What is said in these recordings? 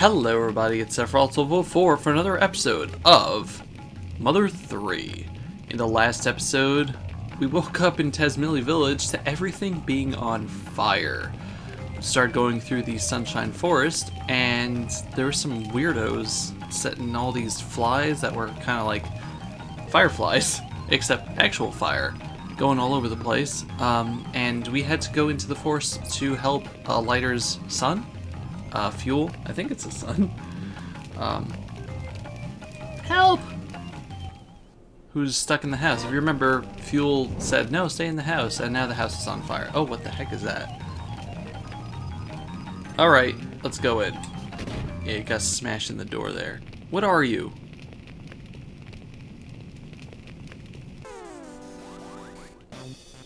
Hello everybody, it's Sephiroth4 for another episode of Mother 3. In the last episode, we woke up in Tazmily Village to everything being on fire. We started going through the Sunshine Forest, and there were some weirdos setting all these flies that were kind of like fireflies, except actual fire, going all over the place. And we had to go into the forest to help Lighter's son. Fuel, I think it's a son. Help! Who's stuck in the house. If you remember, Fuel said, no, stay in the house, and now the house is on fire. Oh, what the heck is that? Alright, let's go in. Yeah, you got smashed in the door there. What are you?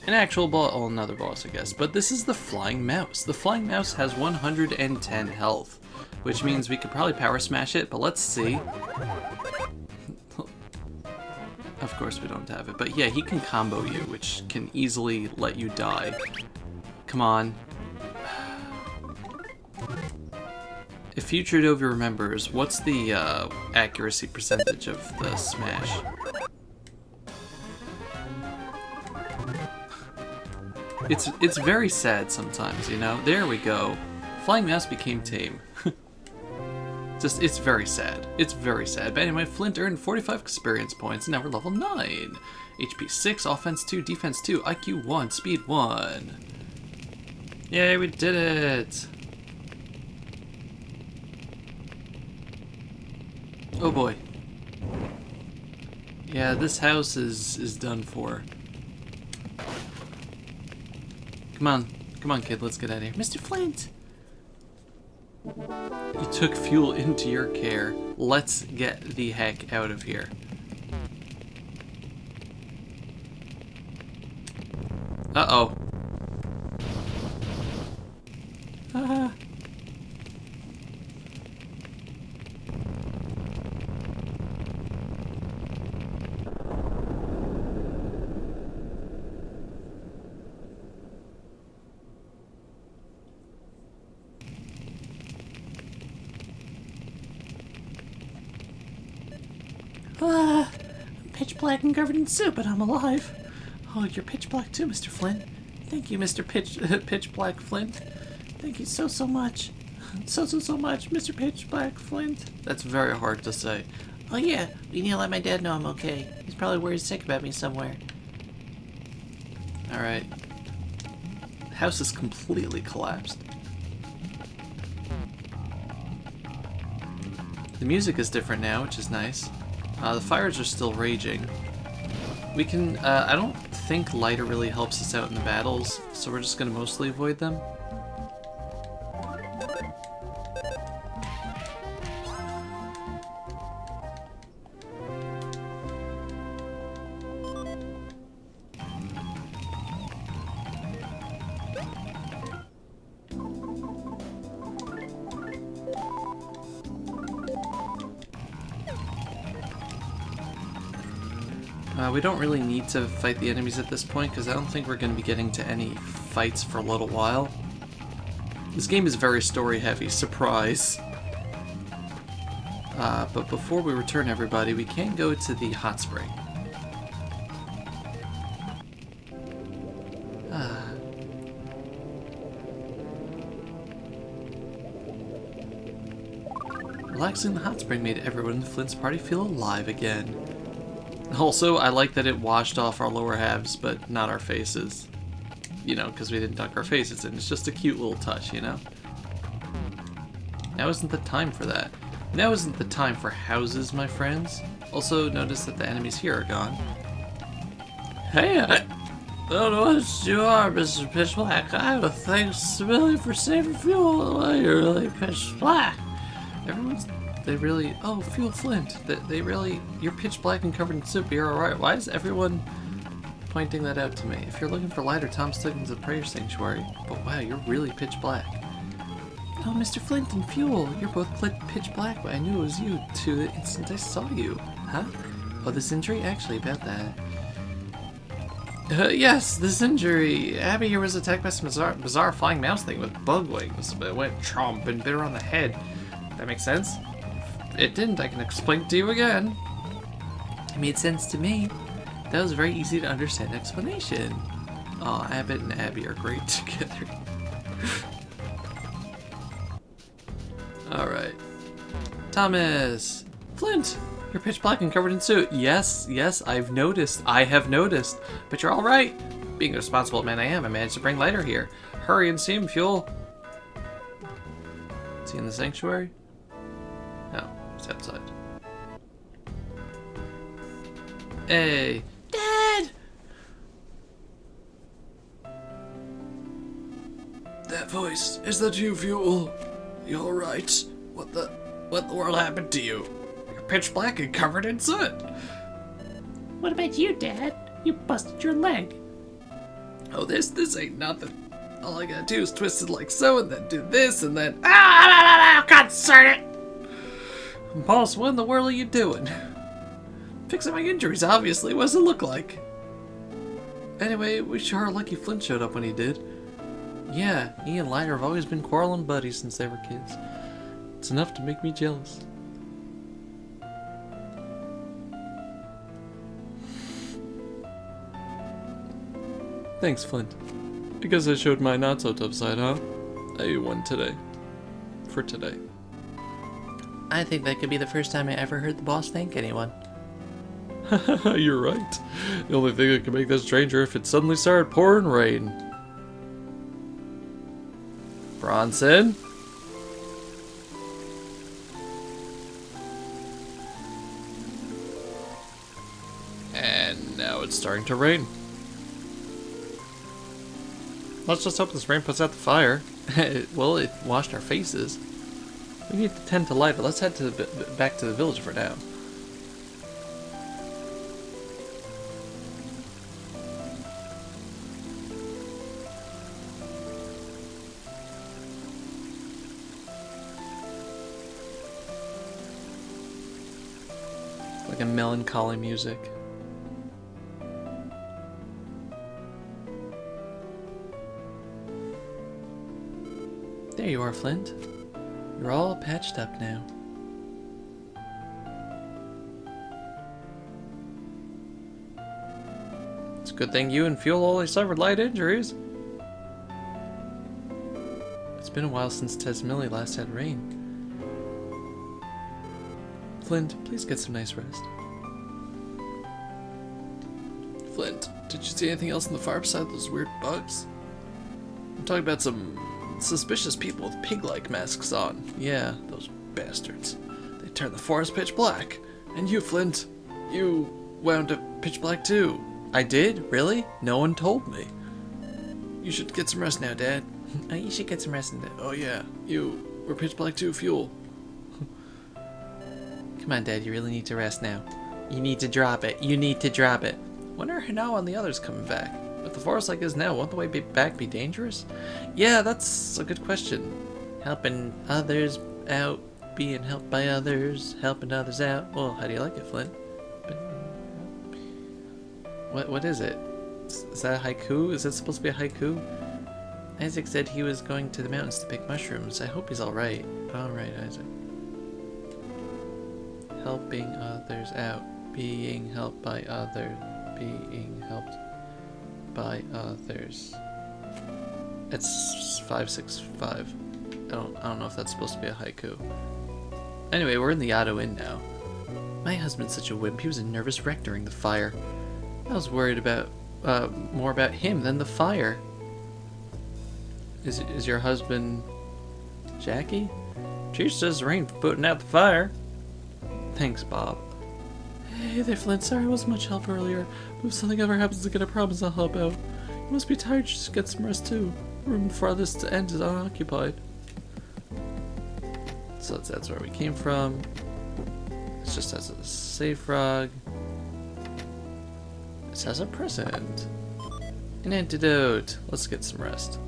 An actual boss, oh, another boss, I guess. But this is the Flying Mouse. The Flying Mouse has 110 health, which means we could probably power smash it, but let's see. Of course we don't have it, but yeah, he can combo you, which can easily let you die. Come on. If Future Dovi remembers, what's the accuracy percentage of the smash? It's very sad sometimes, you know? There we go. Flying Mouse became tame. It's very sad. It's very sad. But anyway, Flint earned 45 experience points, and now we're level 9. HP 6, offense 2, defense 2, IQ 1, speed 1. Yay, we did it! Oh boy. Yeah, this house is done for. Come on, kid, let's get out of here. Mr. Flint! You took Fuel into your care. Let's get the heck out of here. Uh-oh. Ah. I'm pitch black and covered in soup, but I'm alive. Oh, you're pitch black too, Mr. Flint. Thank you, Mr. Pitch Black Flint. Thank you so much. So much, Mr. Pitch Black Flint. That's very hard to say. Oh yeah, we need to let my dad know I'm okay. He's probably worried sick about me somewhere. Alright. The house is completely collapsed. The music is different now, which is nice. The fires are still raging. We can, I don't think Lighter really helps us out in the battles, so we're just gonna mostly avoid them. We don't really need to fight the enemies at this point, because I don't think we're going to be getting to any fights for a little while. This game is very story heavy, surprise. But before we return everybody, we can go to the hot spring. Relaxing in the hot spring made everyone in the Flint's party feel alive again. Also, I like that it washed off our lower halves, but not our faces. You know, because we didn't dunk our faces in. It's just a cute little touch, you know? Now isn't the time for that. Now isn't the time for houses, my friends. Also, notice that the enemies here are gone. Hey, I don't know what you are, Mr. Pitch Black. I have a thanks really for saving Fuel. Well, you're really Pitch Black. They really, oh, Fuel Flint, they really, you're pitch black and covered in soup, you're alright. Why is everyone pointing that out to me? If you're looking for Lighter, Tom's taken to the prayer sanctuary. But wow, you're really pitch black. Oh, Mr. Flint and Fuel, you're both pitch black, but I knew it was you to the instant I saw you. Huh? Oh, this injury? Actually, about that. Yes, this injury. Abby here was attacked by some bizarre flying mouse thing with bug wings, but it went chomp and bit her on the head. That makes sense. If it didn't, I can explain it to you again. It made sense to me. That was a very easy to understand explanation. Oh, Abbott and Abby are great together. Alright. Thomas! Flint! You're pitch black and covered in soot. Yes, I've noticed. I have noticed. But you're alright. Being a responsible man I am, I managed to bring lighter here. Hurry and steam fuel. Is he in the sanctuary? No, he's outside. Hey! Dad! That voice, is that you, Fuel? You alright? What the world happened to you? You're pitch black and covered in soot. What about you, Dad? You busted your leg. Oh, this ain't nothing. All I gotta do is twist it like so, and then do this, and then... Ah, concern it! Boss, what in the world are you doing? Fixing my injuries, obviously. What does it look like? Anyway, we sure are lucky Flint showed up when he did. Yeah, he and Lighter have always been quarreling buddies since they were kids. It's enough to make me jealous. Thanks, Flint. I guess I showed my not-so-tough side, huh? I won today. For today. I think that could be the first time I ever heard the boss thank anyone. You're right. The only thing that could make this stranger if it suddenly started pouring rain. Bronson? And now it's starting to rain. Let's just hope this rain puts out the fire. Well, it washed our faces. We need to tend to light it. Let's head to back to the village for now. Like a melancholy music. There you are, Flint. You're all patched up now. It's a good thing you and Fuel only suffered light injuries. It's been a while since Tesmilly last had rain. Flint, please get some nice rest. Flint, did you see anything else on the far side of those weird bugs? I'm talking about some suspicious people with pig-like masks on. Yeah, those bastards. They turned the forest pitch black. And you, Flint, you wound up pitch black too. I did? Really? No one told me. You should get some rest now, Dad. You should get some rest now. Oh yeah, you were pitch black too, Fuel. Come on, Dad, you really need to rest now. You need to drop it. You need to drop it. When are Hino and the others coming back? With the forest like this now, won't the way back be dangerous? Yeah, that's a good question. Helping others out, being helped by others, helping others out. Well, how do you like it, Flint? What is it? Is that a haiku? Is that supposed to be a haiku? Isaac said he was going to the mountains to pick mushrooms. I hope he's alright. Alright, Isaac. Helping others out, being helped by others, being helped by others. It's 565. I don't know if that's supposed to be a haiku. Anyway, we're in the Otto Inn now. My husband's such a wimp. He was a nervous wreck during the fire. I was worried about more about him than the fire. Is your husband Jackie? Cheers to his rain for putting out the fire. Thanks, Bob. Hey there, Flint. Sorry I wasn't much help earlier. But if something ever happens again, I promise I'll help out. You must be tired. Just get some rest too. Room farthest to end is unoccupied. So that's where we came from. It's just as a safe frog. It has a present. An antidote. Let's get some rest.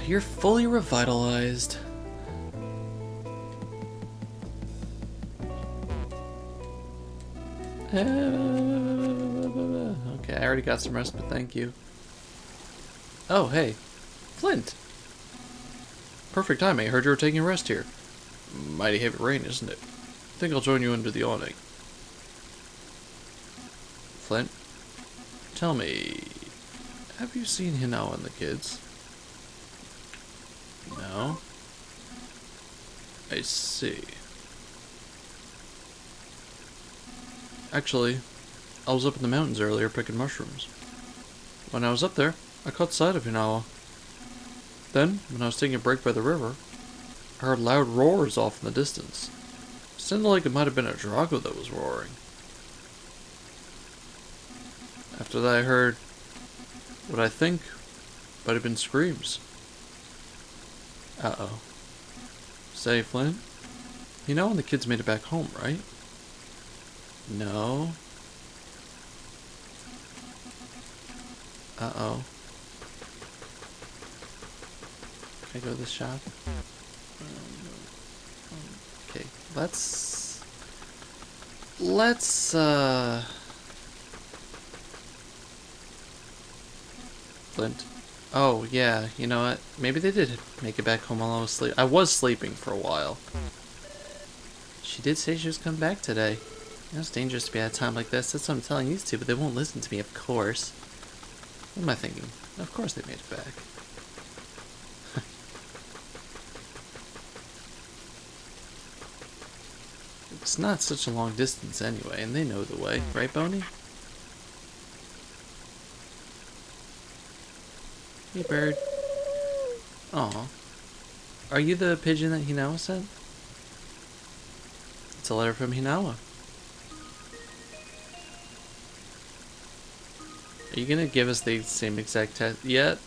You're fully revitalized. Okay, I already got some rest, but thank you. Oh, hey. Flint! Perfect timing. I heard you were taking a rest here. Mighty heavy rain, isn't it? I think I'll join you under the awning. Flint, tell me, have you seen Hinao and the kids? No? I see. Actually, I was up in the mountains earlier picking mushrooms. When I was up there, I caught sight of Hinawa. Then, when I was taking a break by the river, I heard loud roars off in the distance. It sounded like it might have been a Drago that was roaring. After that, I heard what I think might have been screams. Uh-oh. Say, Flint, you know when the kids made it back home, right? No. Uh-oh. Can I go to this shop? Okay, let's Flint. Oh, yeah, you know what? Maybe they did make it back home while I was sleeping. I was sleeping for a while. She did say she was coming back today. You know, it's dangerous to be at a time like this. That's what I'm telling these two, but they won't listen to me, of course. What am I thinking? Of course they made it back. It's not such a long distance anyway, and they know the way. Right, Boney? Hey, bird. Aw. Are you the pigeon that Hinawa sent? It's a letter from Hinawa. Are you gonna give us the same exact test? Yet,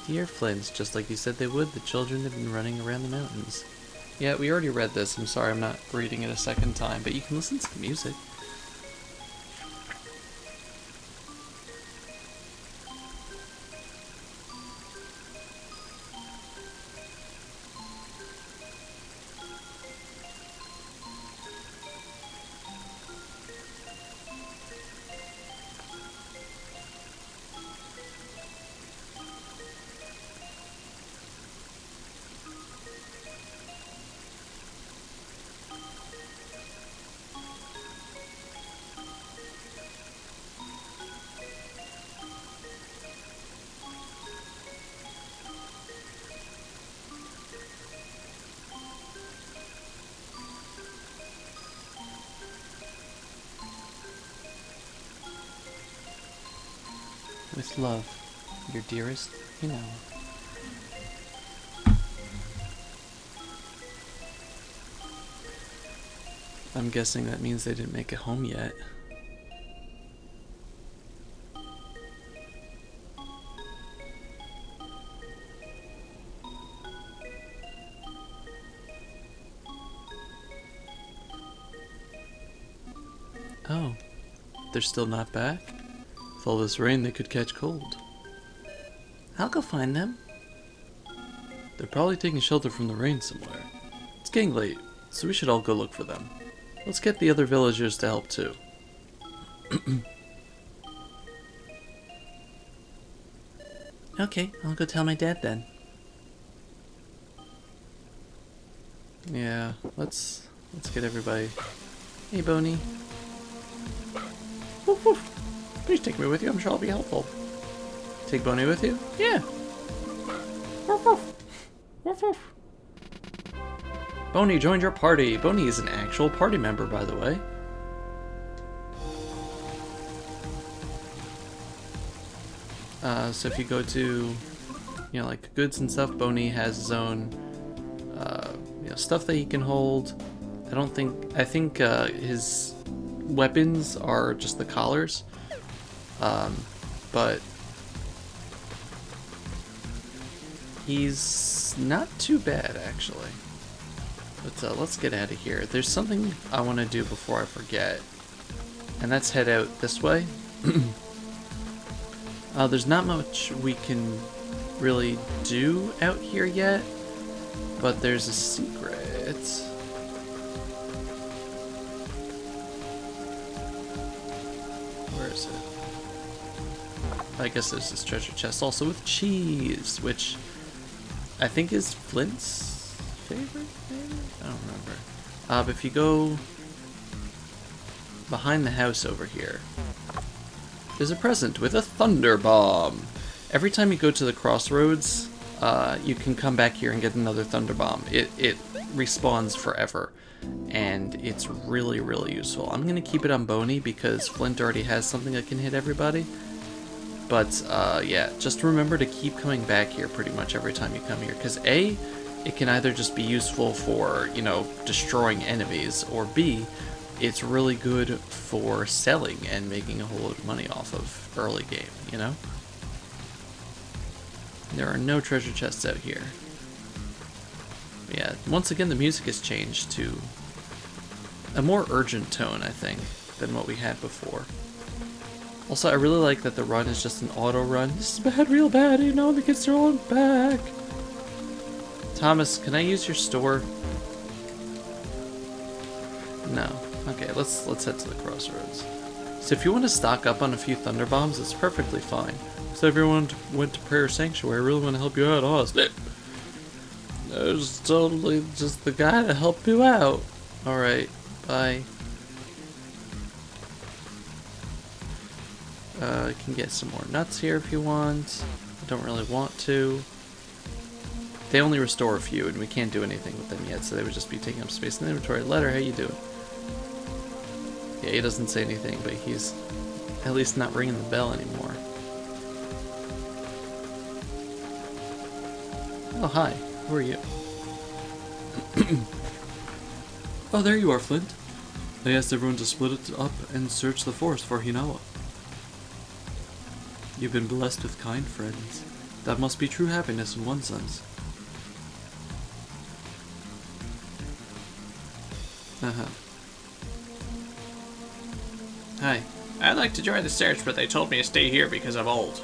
dear Flint, just like you said they would, the children have been running around the mountains. Yeah, we already read this. I'm sorry I'm not reading it a second time, but you can listen to the music. With love, your dearest, Hinawa. I'm guessing that means they didn't make it home yet. Oh, they're still not back? With all this rain, they could catch cold. I'll go find them. They're probably taking shelter from the rain somewhere. It's getting late, so we should all go look for them. Let's get the other villagers to help too. Okay, I'll go tell my dad then. Yeah, let's get everybody. Hey, Boney. Woof woof. Please take me with you. I'm sure I'll be helpful. Take Boney with you? Yeah. Woof woof. Woof woof. Boney joined your party. Boney is an actual party member, by the way. So if you go to, like goods and stuff, Boney has his own, stuff that he can hold. I think his weapons are just the collars. But he's not too bad, actually. But let's get out of here. There's something I want to do before I forget, and that's head out this way. There's not much we can really do out here yet, but there's a secret. is it? I guess there's this treasure chest also with cheese, which I think is Flint's favorite, maybe? I don't remember. But if you go behind the house over here, there's a present with a thunder bomb. Every time you go to the crossroads, you can come back here and get another thunder bomb. It respawns forever, and it's really, really useful. I'm gonna keep it on Boney because Flint already has something that can hit everybody. But yeah, just remember to keep coming back here pretty much every time you come here, because A, it can either just be useful for, you know, destroying enemies, or B, it's really good for selling and making a whole lot of money off of early game, you know? There are no treasure chests out here. But yeah, once again the music has changed to a more urgent tone, I think, than what we had before. Also, I really like that the run is just an auto run. This is bad, real bad, you know, the kids are all back. Thomas, can I use your store? No. Okay, let's head to the crossroads. So if you want to stock up on a few thunder bombs, it's perfectly fine. So everyone went to Prayer Sanctuary. I really want to help you out, Austin. I was totally just the guy to help you out. Alright, bye. You can get some more nuts here if you want. I don't really want to. They only restore a few, and we can't do anything with them yet, so they would just be taking up space in the inventory. Letter, how you doing? Yeah, he doesn't say anything, but he's at least not ringing the bell anymore. Oh, hi. Who are you? Oh, there you are, Flint. I asked everyone to split it up and search the forest for Hinawa. You've been blessed with kind friends. That must be true happiness in one sense. Hi. I'd like to join the search, but they told me to stay here because I'm old.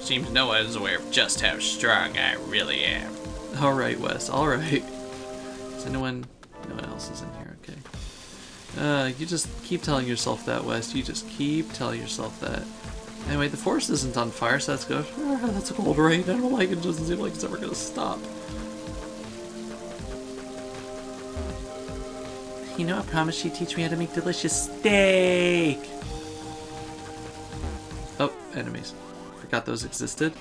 Seems no one is aware of just how strong I really am. Alright, Wes, alright. Is anyone... No one else is in here, okay. You just keep telling yourself that, Wes. You just keep telling yourself that. Anyway, the forest isn't on fire, so that's good. That's a cold rain. I don't like it. It doesn't seem like it's ever gonna stop. You know, I promise she'd teach me how to make delicious steak. Oh, enemies. Forgot those existed.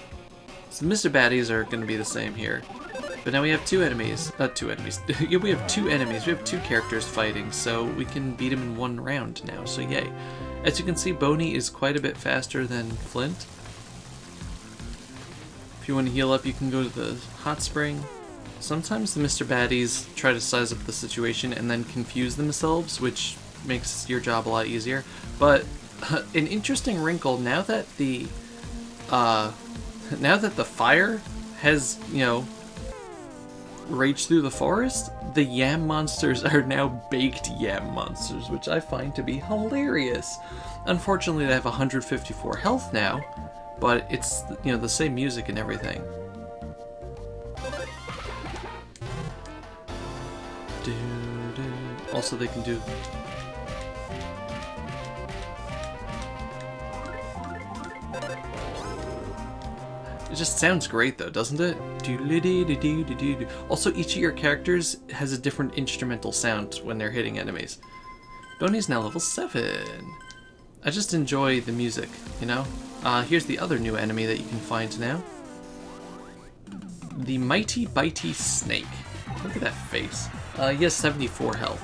So Mr. Baddies are going to be the same here. But now we have two enemies. Two enemies. Yeah, we have two enemies. We have two characters fighting, so we can beat them in one round now, so yay. As you can see, Boney is quite a bit faster than Flint. If you want to heal up, you can go to the hot spring. Sometimes the Mr. Baddies try to size up the situation and then confuse themselves, which makes your job a lot easier. But an interesting wrinkle, now that the fire has, you know, raged through the forest, the yam monsters are now baked yam monsters, which I find to be hilarious. Unfortunately, they have 154 health now, but it's, you know, the same music and everything. Also, they can do... It just sounds great though, doesn't it? Also, each of your characters has a different instrumental sound when they're hitting enemies. Boney's now level 7. I just enjoy the music, you know? Here's the other new enemy that you can find now. The Mighty Bitey Snake. Look at that face. He has 74 health.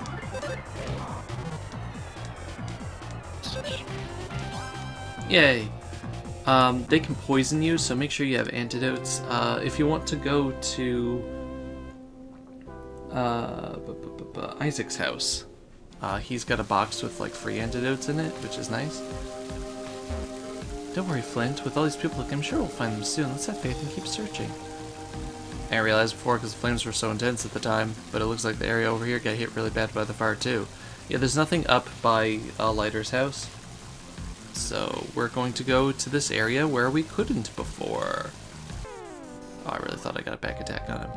Yay. They can poison you, so make sure you have antidotes. If you want to go to Isaac's house, he's got a box with like free antidotes in it, which is nice. Don't worry, Flint. With all these people looking, I'm sure we'll find them soon. Let's have faith and keep searching. I didn't realize before because the flames were so intense at the time, but it looks like the area over here got hit really bad by the fire too. Yeah, there's nothing up by Lighter's house. So we're going to go to this area where we couldn't before. Oh, I really thought I got a back attack on him.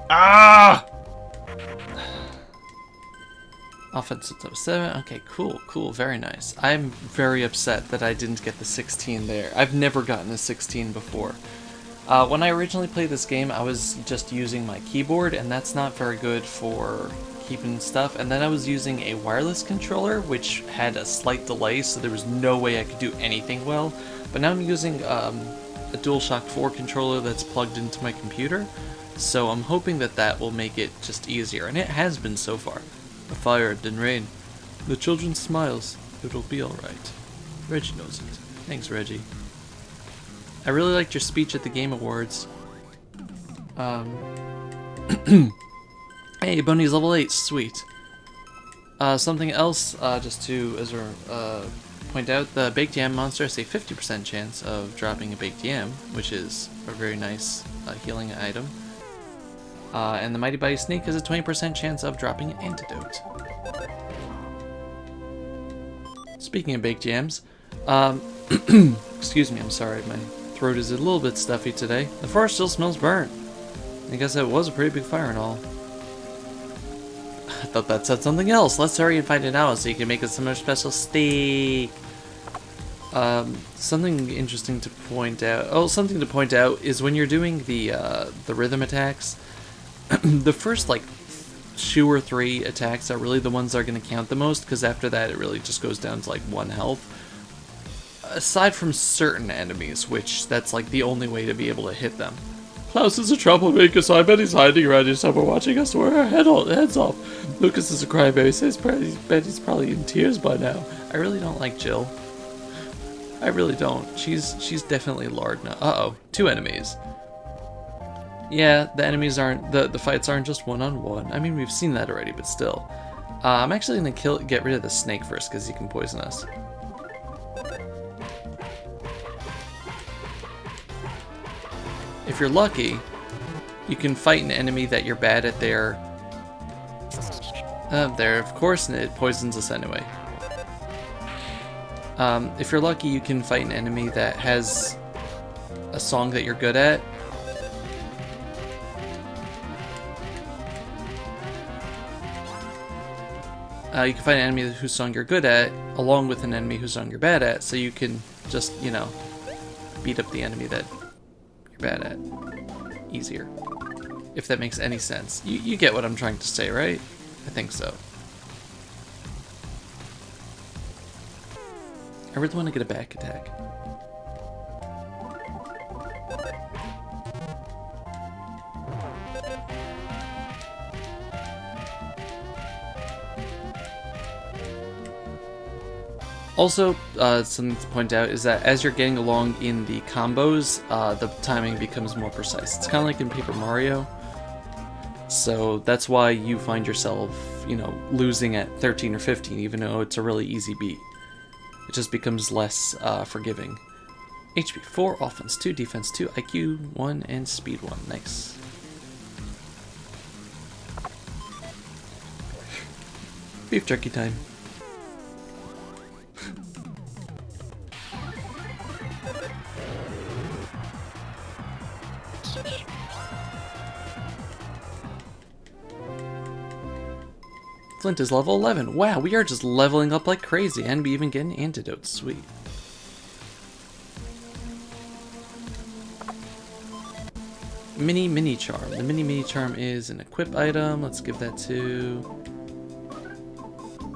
Ah! Offense at 7. Okay, cool, very nice. I'm very upset that I didn't get the 16 there. I've never gotten a 16 before. When I originally played this game, I was just using my keyboard, and that's not very good for keeping stuff. And then I was using a wireless controller, which had a slight delay, so there was no way I could do anything well. But now I'm using a DualShock 4 controller that's plugged into my computer, so I'm hoping that that will make it just easier, and it has been so far. A fire, it didn't rain. The children smiles. It'll be alright. Reggie knows it. Thanks, Reggie. I really liked your speech at the Game Awards. Hey, Bunny's level 8. Sweet. Something else, just to point out, the Baked Yam monster has a 50% chance of dropping a Baked Yam, which is a very nice healing item. And the Mighty Body Snake has a 20% chance of dropping an antidote. Speaking of baked yams, excuse me, I'm sorry, my throat is a little bit stuffy today. The forest still smells burnt. I guess that was a pretty big fire and all. I thought that said something else. Let's hurry and find it out so you can make us some special steak. Something interesting to point out. Oh, something to point out is when you're doing the rhythm attacks, the first like 2 or 3 attacks are really the ones that are going to count the most, because after that it really just goes down to like 1 health. Aside from certain enemies, which that's like the only way to be able to hit them. Klaus is a troublemaker, so I bet he's hiding around here somewhere watching us wear our heads off. Lucas is a crybaby, so I bet he's probably in tears by now. I really don't like Jill. I really don't. She's definitely lard now. Uh-oh, 2 enemies. Yeah, the enemies aren't, the fights aren't just one-on-one. I mean, we've seen that already, but still. I'm actually gonna get rid of the snake first, because he can poison us. If you're lucky, you can fight an enemy that you're bad at there, of course, and it poisons us anyway. If you're lucky, you can fight an enemy that has a song that you're good at. You can find an enemy whose song you're good at, along with an enemy whose song you're bad at, so you can just, you know, beat up the enemy that you're bad at easier. If that makes any sense. You get what I'm trying to say, right? I think so. I really want to get a back attack. Also, something to point out is that as you're getting along in the combos, the timing becomes more precise. It's kind of like in Paper Mario. So that's why you find yourself, you know, losing at 13 or 15, even though it's a really easy beat. It just becomes less forgiving. HP 4, offense 2, defense 2, IQ 1, and speed 1. Nice. Beef jerky time. Flint is level 11. Wow, we are just leveling up like crazy, and we even get an antidote. Sweet. Mini charm. The mini charm is an equip item. Let's give that to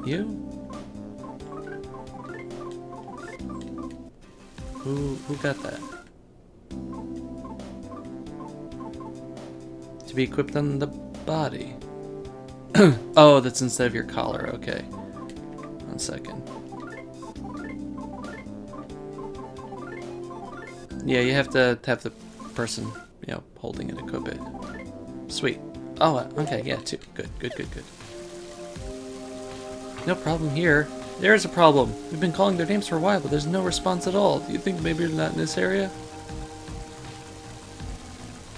you. Who got that? To be equipped on the body. Oh, that's instead of your collar. Okay. 1 second. Yeah, you have to have the person, you know, holding it equip it. Sweet. Oh, okay, yeah, 2. Good. No problem here. There's a problem. We've been calling their names for a while, but there's no response at all. Do you think maybe they're not in this area?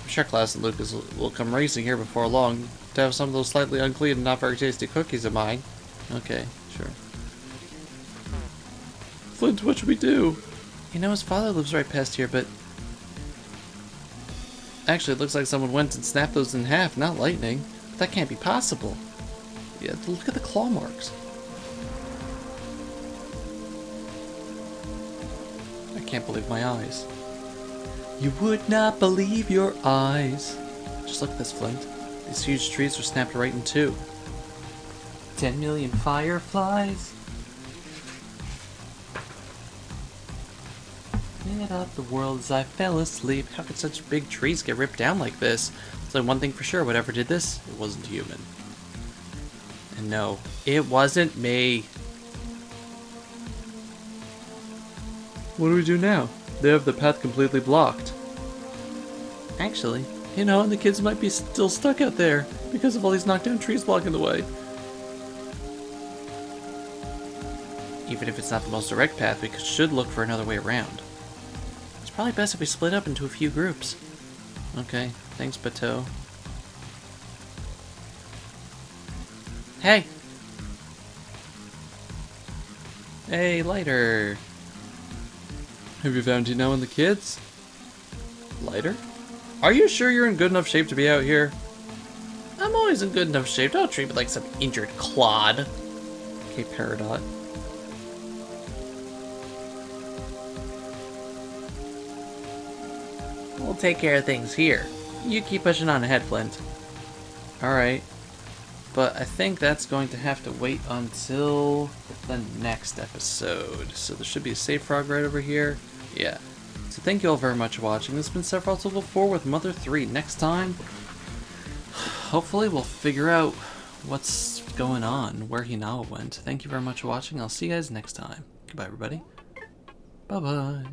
I'm sure Klaus and Lucas will come racing here before long to have some of those slightly unclean and not very tasty cookies of mine. Okay, sure. Flint, what should we do? You know, his father lives right past here, but Actually, it looks like someone went and snapped those in half, not lightning. But that can't be possible. Yeah, look at the claw marks. I can't believe my eyes. You would not believe your eyes. Just look at this, Flint. These huge trees were snapped right in two. 10 million fireflies. Lit up the world as I fell asleep. How could such big trees get ripped down like this? It's like one thing for sure, whatever did this, it wasn't human. And no, it wasn't me. What do we do now? They have the path completely blocked. Actually, you know, the kids might be still stuck out there because of all these knocked down trees blocking the way. Even if it's not the most direct path, we should look for another way around. It's probably best if we split up into a few groups. Okay, thanks, Bateau. Hey! Hey, Lighter! Have you found Tino and the kids? Lighter? Are you sure you're in good enough shape to be out here? I'm always in good enough shape. Don't treat me like some injured clod. Okay, Peridot. We'll take care of things here. You keep pushing on ahead, Flint. Alright. But I think that's going to have to wait until the next episode. So there should be a save frog right over here. Yeah. So thank you all very much for watching. This has been Sephiroth's Level 4 with Mother 3. Next time, hopefully we'll figure out what's going on, where Hinawa went. Thank you very much for watching. I'll see you guys next time. Goodbye, everybody. Bye-bye.